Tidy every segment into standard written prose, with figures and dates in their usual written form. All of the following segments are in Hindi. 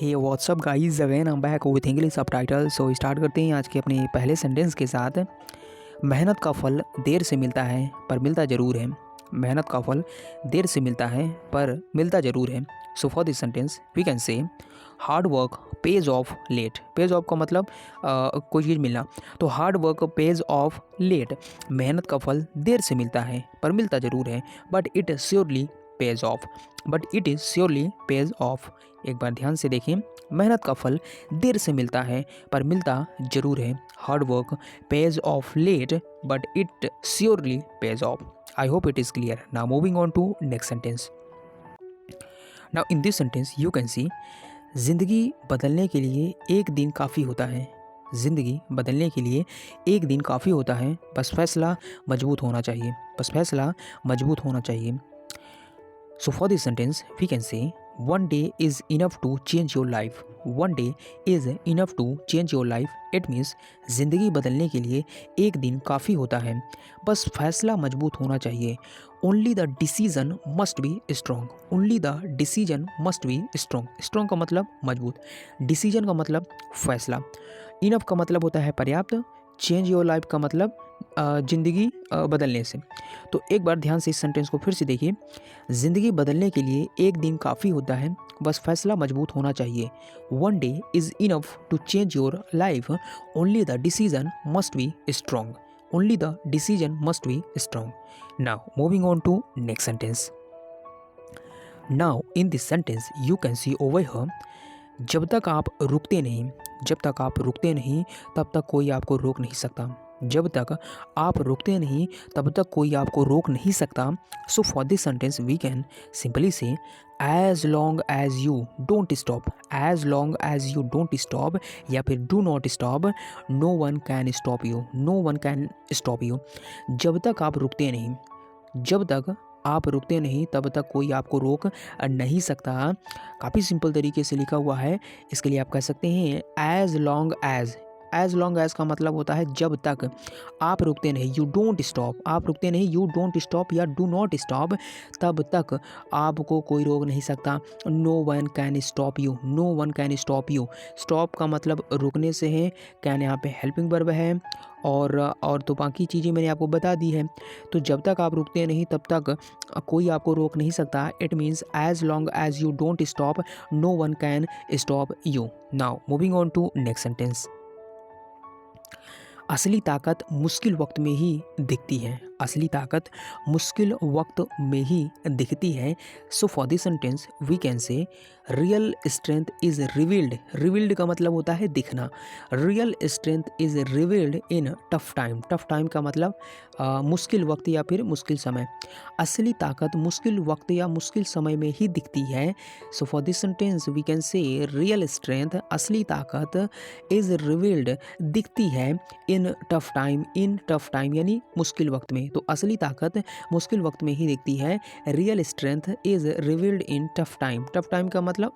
Hey WhatsApp guys, again I am back with English subtitle. So start करते हैं आज के अपने पहले सेंटेंस के साथ। मेहनत का फल देर से मिलता है पर मिलता ज़रूर है। मेहनत का फल देर से मिलता है पर मिलता ज़रूर है। So for this sentence we can say hard work pays off late. Pays off का मतलब कोई चीज़ मिलना, तो hard work pays off late. मेहनत का फल देर से मिलता है पर मिलता ज़रूर है, but it surely pays of. But it is surely pays of. एक बार ध्यान से देखें, मेहनत का फल देर से मिलता है पर मिलता ज़रूर है। Hard work pays off late but it surely pays off. I hope it is clear. Now moving on to next sentence. Now in this sentence you can see ज़िंदगी बदलने के लिए एक दिन काफ़ी होता है। ज़िंदगी बदलने के लिए एक दिन काफ़ी होता है, बस फैसला मजबूत होना चाहिए। बस फैसला मजबूत होना चाहिए। So for this sentence we can say one day is enough to change your life. One day is enough to change your life. It means ज़िंदगी बदलने के लिए एक दिन काफ़ी होता है, बस फैसला मजबूत होना चाहिए। Only the decision must be strong. Only the decision must be strong. Strong का मतलब मजबूत, decision का मतलब फैसला, enough का मतलब होता है पर्याप्त, चेंज योर लाइफ का मतलब ज़िंदगी बदलने से। तो एक बार ध्यान से इस सेंटेंस को फिर से देखिए। ज़िंदगी बदलने के लिए एक दिन काफ़ी होता है, बस फैसला मजबूत होना चाहिए। One day is enough to change your life, only the decision must be strong. Only the decision must be strong. Now moving on to next sentence. Now in this sentence you can see over here, जब तक आप रुकते नहीं, जब तक आप रुकते नहीं तब तक कोई आपको रोक नहीं सकता। जब तक आप रुकते नहीं तब तक कोई आपको रोक नहीं सकता। So for this sentence we can simply say as long as you don't stop. As long as you don't stop या फिर do not stop, no one can stop you. No one can stop you. जब तक आप रुकते नहीं, जब तक आप रुकते नहीं तब तक कोई आपको रोक नहीं सकता। काफ़ी सिंपल तरीके से लिखा हुआ है। इसके लिए आप कह सकते हैं as long as. As long as का मतलब होता है जब तक आप रुकते नहीं, यू डोंट स्टॉप। आप रुकते नहीं, यू डोंट स्टॉप या डू नॉट स्टॉप, तब तक आपको कोई रोक नहीं सकता। No one can stop you. No one can stop you. Stop का मतलब रुकने से है, कैन यहाँ पे हेल्पिंग वर्ब है, और तो बाकी चीज़ें मैंने आपको बता दी है। तो जब तक आप रुकते नहीं तब तक कोई आपको रोक नहीं सकता। It means as long as you don't stop, no one can stop you. Now moving on to next sentence. असली ताकत मुश्किल वक्त में ही दिखती है। असली ताकत मुश्किल वक्त में ही दिखती है। So for this sentence we can say real strength is revealed. Revealed का मतलब होता है दिखना। Real strength is revealed in tough time. Tough time का मतलब मुश्किल वक्त या फिर मुश्किल समय। असली ताकत मुश्किल वक्त या मुश्किल समय में ही दिखती है। So for this sentence we can say real strength, असली ताकत, इज रिवील्ड, दिखती है in tough time. In tough time यानी मुश्किल वक्त में। तो असली ताकत मुश्किल वक्त में ही दिखती है। Real strength is revealed in tough time. Tough time का मतलब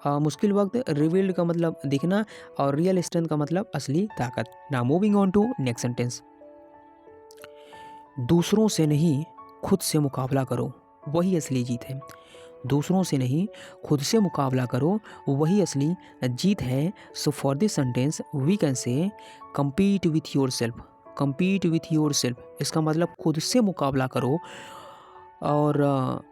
मुश्किल वक्त, रिवील्ड का मतलब दिखना, और रियल स्ट्रेंथ का मतलब असली ताकत। Now moving on to next sentence. दूसरों से नहीं खुद से मुकाबला करो, वही असली जीत है। दूसरों से नहीं खुद से मुकाबला करो, वही असली जीत है। So for this sentence we can say compete with yourself। compete with yourself इसका मतलब खुद से मुकाबला करो, और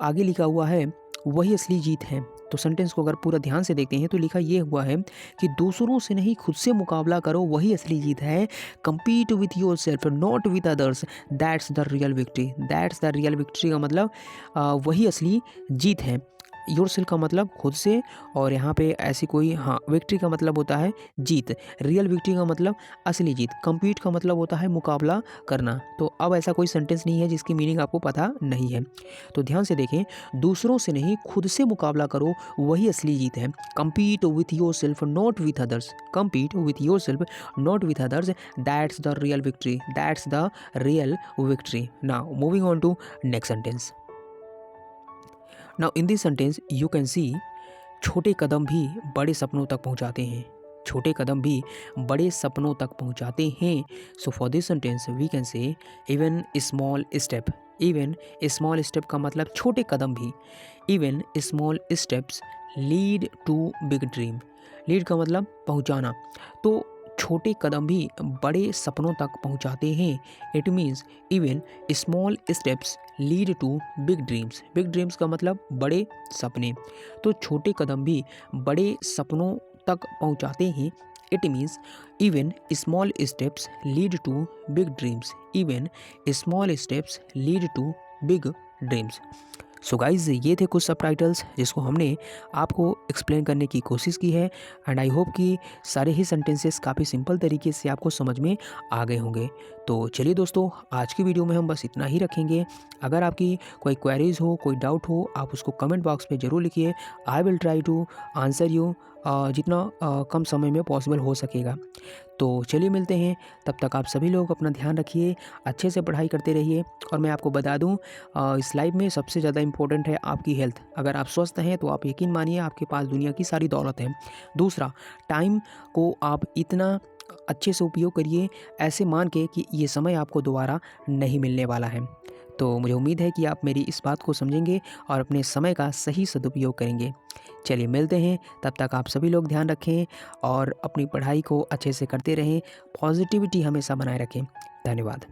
आगे लिखा हुआ है वही असली जीत है। तो सेंटेंस को अगर पूरा ध्यान से देखते हैं तो लिखा ये हुआ है कि दूसरों से नहीं खुद से मुकाबला करो, वही असली जीत है। compete with yourself not with others, that's the real victory। that's the real victory का मतलब वही असली जीत है। योरसेल्फ का मतलब खुद से, और यहाँ पे ऐसी कोई विक्ट्री का मतलब होता है जीत। रियल विक्ट्री का मतलब असली जीत। compete का मतलब होता है मुकाबला करना। तो अब ऐसा कोई सेंटेंस नहीं है जिसकी मीनिंग आपको पता नहीं है। तो ध्यान से देखें, दूसरों से नहीं खुद से मुकाबला करो, वही असली जीत है। compete with yourself not with others। compete with yourself not with others, that's the real victory। that's the real victory। now moving on to next sentence। Now in this sentence you can सी छोटे कदम भी बड़े सपनों तक पहुंचाते हैं। छोटे कदम भी बड़े सपनों तक पहुंचाते हैं। So for this sentence we can say even small step. Even small step का मतलब छोटे कदम भी। Even small steps lead to big dream. Lead का मतलब पहुंचाना, तो छोटे कदम भी बड़े सपनों तक पहुंचाते हैं। It means even small steps lead to big dreams. Big dreams का मतलब बड़े सपने, तो छोटे कदम भी बड़े सपनों तक पहुंचाते हैं। It means even small steps lead to big dreams. Even small steps lead to big dreams. So guys, ये थे कुछ सबटाइटल्स जिसको हमने आपको एक्सप्लेन करने की कोशिश की है। एंड आई होप कि सारे ही सेंटेंसेस काफ़ी सिंपल तरीके से आपको समझ में आ गए होंगे। तो चलिए दोस्तों, आज की वीडियो में हम बस इतना ही रखेंगे। अगर आपकी कोई क्वेरीज हो, कोई डाउट हो, आप उसको कमेंट बॉक्स में ज़रूर लिखिए। I will try to answer you जितना कम समय में पॉसिबल हो सकेगा। तो चलिए मिलते हैं, तब तक आप सभी लोग अपना ध्यान रखिए, अच्छे से पढ़ाई करते रहिए। और मैं आपको बता दूं, इस लाइफ में सबसे ज़्यादा इम्पोर्टेंट है आपकी हेल्थ। अगर आप स्वस्थ हैं तो आप यकीन मानिए आपके पास दुनिया की सारी दौलत है। दूसरा, टाइम को आप इतना अच्छे से उपयोग करिए, ऐसे मान के कि ये समय आपको दोबारा नहीं मिलने वाला है। तो मुझे उम्मीद है कि आप मेरी इस बात को समझेंगे और अपने समय का सही सदुपयोग करेंगे। चलिए मिलते हैं, तब तक आप सभी लोग ध्यान रखें और अपनी पढ़ाई को अच्छे से करते रहें। पॉजिटिविटी हमेशा बनाए रखें। धन्यवाद।